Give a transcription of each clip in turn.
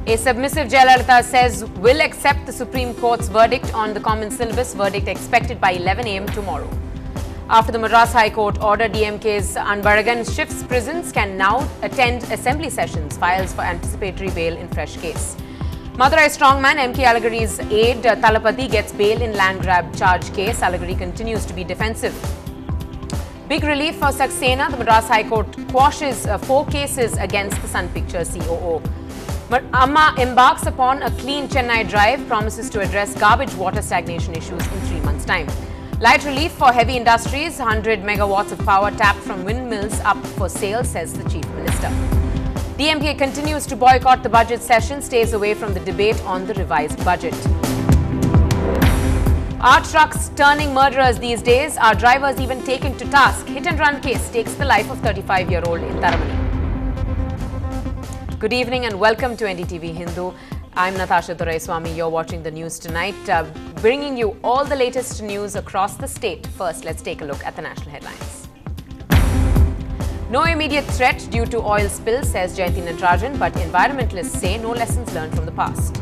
A submissive Jayalalitha says will accept the Supreme Court's verdict on the common syllabus, verdict expected by 11 a.m. tomorrow. After the Madras High Court order, DMK's Anbaragan shifts prisons can now attend assembly sessions, files for anticipatory bail in fresh case. Madurai strongman MK Alagari's aide Talapati gets bail in land grab charge case. Alagari continues to be defensive. Big relief for Saxena. The Madras High Court quashes 4 cases against the Sun Pictures COO. Amma embarks upon a clean Chennai drive, promises to address garbage water stagnation issues in 3 months' time. Light relief for heavy industries. 100 megawatts of power tapped from windmills up for sale, says the Chief Minister. DMK continues to boycott the budget session, stays away from the debate on the revised budget. Are trucks turning murderers these days? Are drivers even taken to task? Hit and run case takes the life of 35-year-old in Taramani. Good evening and welcome to NDTV Hindu. I'm Natasha Doraiswamy. You're watching the news tonight, bringing you all the latest news across the state. First, let's take a look at the national headlines. No immediate threat due to oil spill, says Jayanti Natarajan, but environmentalists say no lessons learned from the past.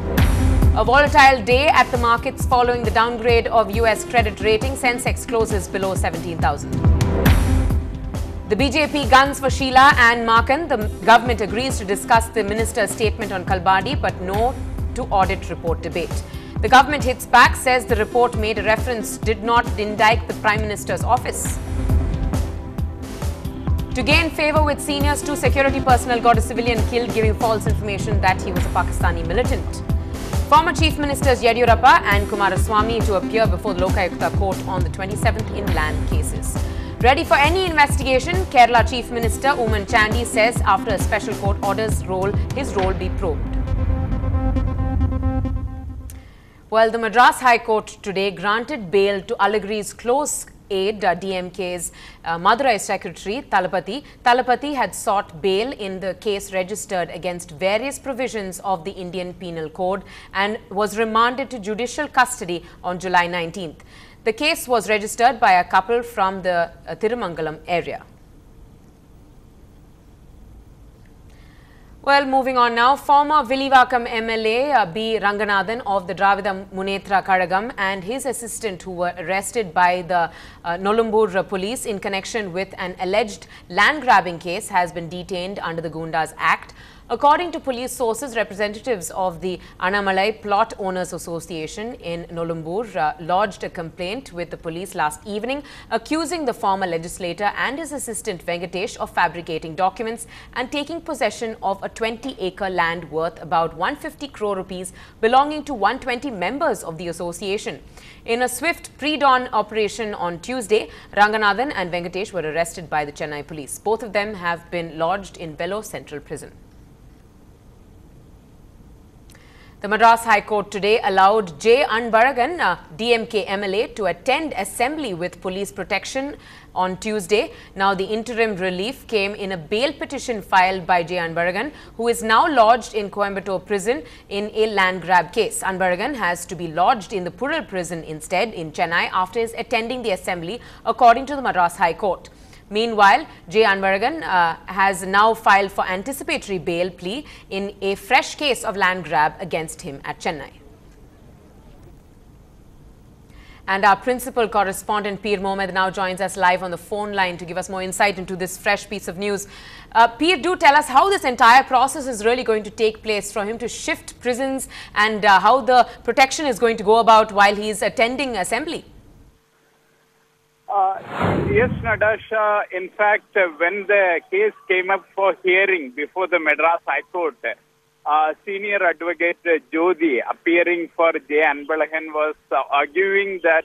A volatile day at the markets following the downgrade of US credit rating. Sensex closes below 17,000. The BJP guns for Sheila and Markan. The government agrees to discuss the minister's statement on Kalbadi, but no to audit report debate. The government hits back, says the report made a reference did not indict the Prime Minister's office. To gain favour with seniors, 2 security personnel got a civilian killed, giving false information that he was a Pakistani militant. Former Chief Ministers Yediyurappa and Kumaraswamy to appear before the Lokayukta court on the 27th in land cases. Ready for any investigation, Kerala Chief Minister Oomen Chandy says after a special court orders his role be probed. Well, the Madras High Court today granted bail to Alagari's close aide, DMK's Madurai Secretary Talapati. Talapati had sought bail in the case registered against various provisions of the Indian Penal Code and was remanded to judicial custody on July 19th. The case was registered by a couple from the Thirumangalam area. Well, moving on now, former Villivakam MLA B. Ranganathan of the Dravida Munethra Kadagam and his assistant who were arrested by the Nolumbur police in connection with an alleged land grabbing case has been detained under the Gundas Act. According to police sources, representatives of the Anamalai Plot Owners Association in Nolumbur lodged a complaint with the police last evening, accusing the former legislator and his assistant Venkatesh of fabricating documents and taking possession of a 20-acre land worth about 150 crore rupees belonging to 120 members of the association. In a swift pre-dawn operation on Tuesday, Ranganathan and Venkatesh were arrested by the Chennai police. Both of them have been lodged in Vellore Central Prison. The Madras High Court today allowed J. Anbaragan, DMK MLA, to attend assembly with police protection on Tuesday. Now, the interim relief came in a bail petition filed by J. Anbaragan, who is now lodged in Coimbatore prison in a land grab case. Anbaragan has to be lodged in the Pural prison instead in Chennai after his attending the assembly, according to the Madras High Court. Meanwhile, J. Anbaragan has now filed for anticipatory bail plea in a fresh case of land grab against him at Chennai. And our principal correspondent Peer Mohammed now joins us live on the phone line to give us more insight into this fresh piece of news. Peer, do tell us how this entire process is really going to take place for him to shift prisons and how the protection is going to go about while he is attending assembly. Yes, Natasha. In fact, when the case came up for hearing before the Madras High Court, senior advocate Jyoti, appearing for J. Anbaragan, was arguing that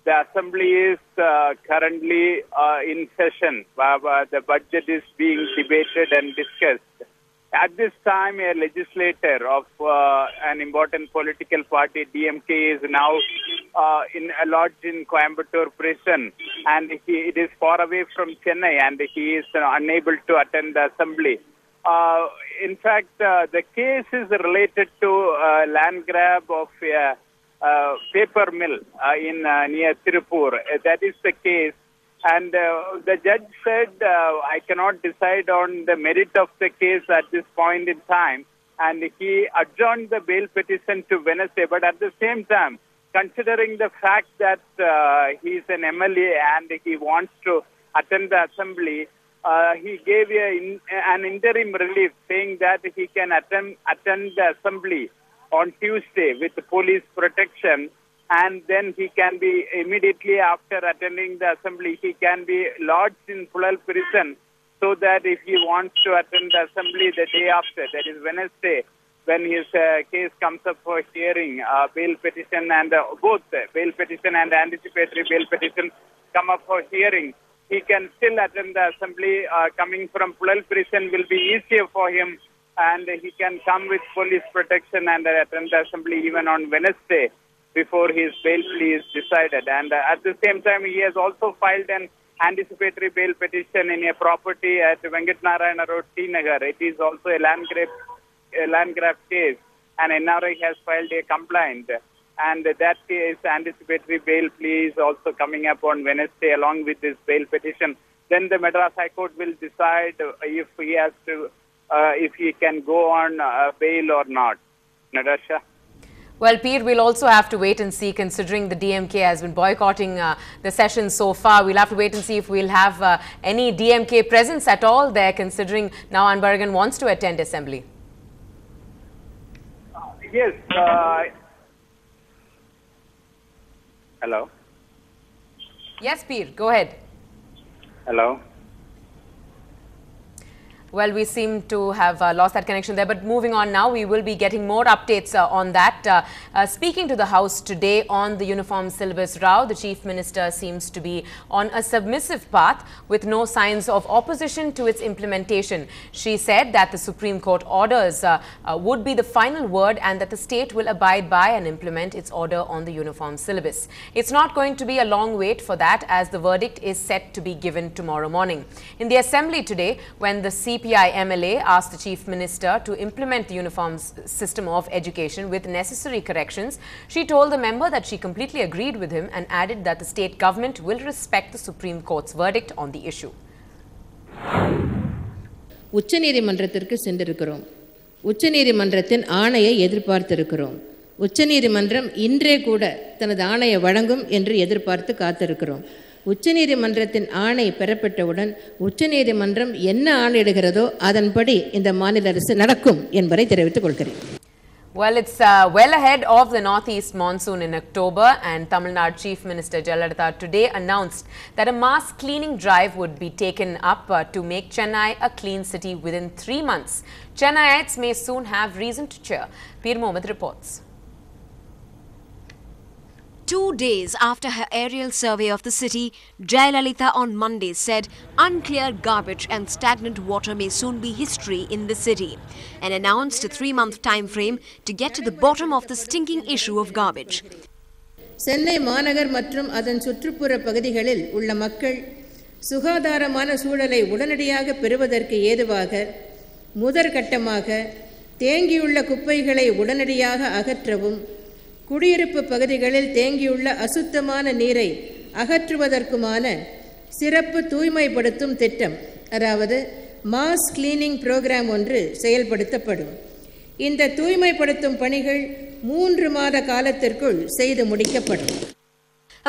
the assembly is currently in session. The budget is being debated and discussed. At this time, a legislator of an important political party, DMK, is now lodged in Coimbatore prison, and it is far away from Chennai, and he is unable to attend the assembly. In fact, the case is related to land grab of a paper mill in near Tirupur. That is the case. And the judge said, I cannot decide on the merit of the case at this point in time. and he adjourned the bail petition to Wednesday. But at the same time, considering the fact that he is an MLA and he wants to attend the assembly, he gave an interim relief saying that he can attend the assembly on Tuesday with police protection, and then he can be immediately after attending the assembly, he can be lodged in Pulal prison, so that if he wants to attend the assembly the day after, that is Wednesday, when his case comes up for hearing, bail petition and both bail petition and anticipatory bail petition come up for hearing, he can still attend the assembly. Coming from Pulal prison will be easier for him, and he can come with police protection and attend the assembly even on Wednesday before his bail plea is decided. And at the same time, he has also filed an anticipatory bail petition in a property at Venkatnarayana Road, Srinagar. It is also a land grab case, and NRI has filed a complaint. And that case, anticipatory bail plea is also coming up on Wednesday along with this bail petition. Then the Madras High Court will decide if he has to, if he can go on bail or not. Nadasha. Well, Peer, we'll also have to wait and see, considering the DMK has been boycotting the session so far. We'll have to wait and see if we'll have any DMK presence at all there, considering now Anbaragan wants to attend assembly. Yes. Hello. Yes, Peer, go ahead. Hello. Well, we seem to have lost that connection there, but moving on now, we will be getting more updates on that. Speaking to the House today on the uniform syllabus row, the Chief Minister seems to be on a submissive path with no signs of opposition to its implementation. She said that the Supreme Court orders would be the final word and that the state will abide by and implement its order on the uniform syllabus. It's not going to be a long wait for that, as the verdict is set to be given tomorrow morning. In the Assembly today, when the CPI MLA asked the Chief Minister to implement the uniform system of education with necessary corrections, she told the member that she completely agreed with him and added that the state government will respect the Supreme Court's verdict on the issue. உச்சநீதிமன்றத்திற்கு சென்றிருக்கிறோம். உச்சநீதிமன்றத்தின் ஆணையை எதிர்பார்த்திருக்கிறோம். உச்சநீதிமன்றம் இன்றே கூட தனது ஆணையை வழங்கும் என்று எதிர்பார்த்து காத்திருக்கிறோம். உச்சநீதிமன்றத்தின் ஆணை பெறப்பட்டவுடன் உச்சநீதிமன்றம் என்ன ஆணையிடுகிறதோ அதன்படி இந்த மாநில அரசு நடக்கும் என்பதை தெரிவித்துக் கொள்கிறேன். Well, it's well ahead of the northeast monsoon in October, and Tamil Nadu Chief Minister Jayalalitha today announced that a mass cleaning drive would be taken up to make Chennai a clean city within 3 months. Chennaiites may soon have reason to cheer. Peer Mohammed reports. 2 days after her aerial survey of the city, Jayalalitha on Monday said uncleared garbage and stagnant water may soon be history in the city, and announced a 3-month time frame to get to the bottom of the stinking issue of garbage. Chennai மாநகர் மற்றும் அதன் சுற்றுப்புற பகுதிகளில் உள்ள மக்கள் சுகாதாரமான சூழலை உடனடியாக பெறுவதற்கு ஏதுவாக முதற்கட்டமாக தேங்கியுள்ள குப்பைகளை உடனடியாக அகற்றவும், குடியிருப்பு பகுதிகளில் தேங்கியுள்ள அசுத்தமான நீரை அகற்றுவதற்குமான சிறப்பு தூய்மைப்படுத்தும் திட்டம், அதாவது மாஸ் கிளீனிங் புரோகிராம் ஒன்று செயல்படுத்தப்படும். இந்த தூய்மைப்படுத்தும் பணிகள் 3 மாத காலத்திற்குள் செய்து முடிக்கப்படும்.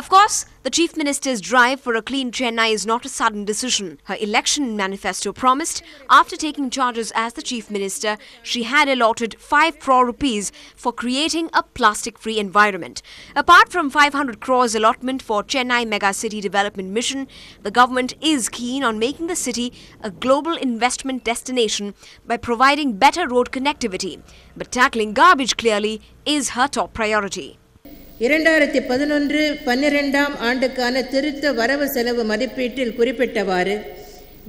Of course, the Chief Minister's drive for a clean Chennai is not a sudden decision. Her election manifesto promised, after taking charges as the Chief Minister, she had allotted 5 crore rupees for creating a plastic-free environment. Apart from 500 crores allotment for Chennai Mega City Development Mission, the government is keen on making the city a global investment destination by providing better road connectivity. But tackling garbage clearly is her top priority. 2011-12 ஆண்டுக்கான திருத்த வரவு செலவு மதிப்பீட்டில் குறிப்பிட்டவாறு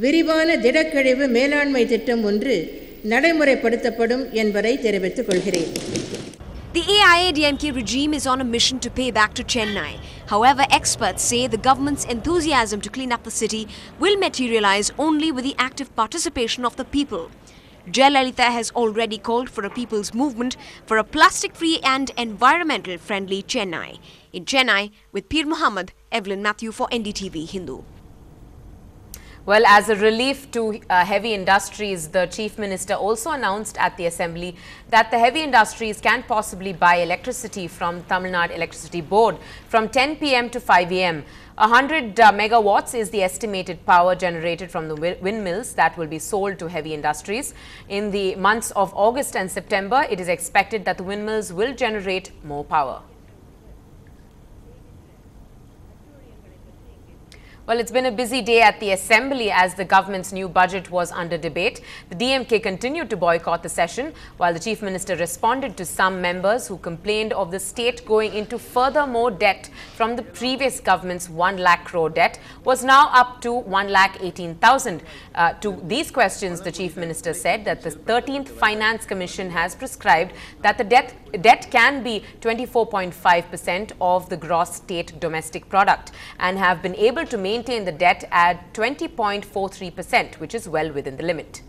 விரிவான திடக்கழிவு மேலாண்மை திட்டம் ஒன்று நடைமுறைப்படுத்தப்படும் என்பதை தெரிவித்துக் கொள்கிறேன். The AIADMK regime is on a mission to pay back to Chennai. However, experts say the government's enthusiasm to clean up the city will materialize only with the active participation of the people. Jayalalitha has already called for a people's movement for a plastic-free and environmental-friendly Chennai. In Chennai, with Peer Mohammed, Evelyn Matthew for NDTV Hindu. Well, as a relief to heavy industries, the Chief Minister also announced at the Assembly that the heavy industries can possibly buy electricity from Tamil Nadu Electricity Board from 10 p.m. to 5 a.m. 100 megawatts is the estimated power generated from the windmills that will be sold to heavy industries. In the months of August and September, it is expected that the windmills will generate more power. Well, it's been a busy day at the Assembly as the government's new budget was under debate. The DMK continued to boycott the session, while the Chief Minister responded to some members who complained of the state going into further more debt from the previous government's 1 lakh crore debt was now up to 1,18,000. To these questions, the Chief Minister said that the 13th Finance Commission has prescribed that the debt can be 24.5% of the gross state domestic product and have been able to maintain the debt at 20.43%, which is well within the limit.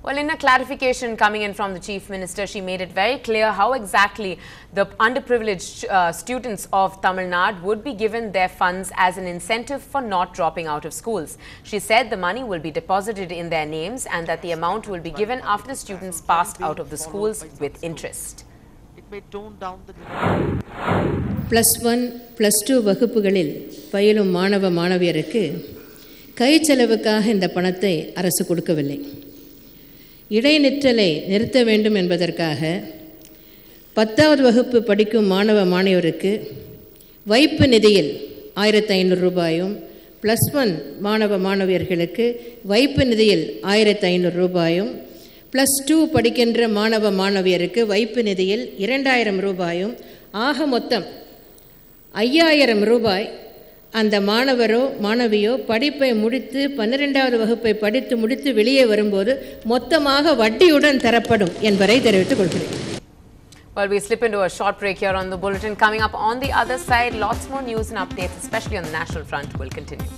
Well, in a clarification coming in from the Chief Minister, she made it very clear how exactly the underprivileged students of Tamil Nadu would be given their funds as an incentive for not dropping out of schools. She said the money will be deposited in their names and that the amount will be given after the students passed out of the schools with interest. It may tone down the +1, +2 வகுப்புகளில் பயிலும் மாணவ மாணவியருக்கு கைச்செலவுக்காக இந்த பணத்தை அரசு கொடுக்கவில்லை. இடைநிற்றலை நிறுத்த வேண்டும் என்பதற்காக 10வது வகுப்பு படிக்கும் மாணவ மாணவியருக்கு வைப்பு நிதியில் 1,500 ரூபாயும், +1 மாணவ மாணவியர்களுக்கு வைப்பு நிதியில் 1,500 ரூபாயும், +2 படிக்கின்ற மாணவ மாணவியருக்கு வைப்பு நிதியில் 2,000 ரூபாயும், ஆக மொத்தம் 5,000 ரூபாய் அந்த மாணவரோ மாணவியோ படிப்பை முடித்து 12வது வகுப்பை படித்து முடித்து வெளியே வரும்போது மொத்தமாக வட்டியுடன் தரப்படும் என்பதை தெரிவித்துக் கொள்கிறேன். Well, we slip into a short break here on the bulletin. Coming up on the other side, lots more news and updates, especially on the national front, will continue.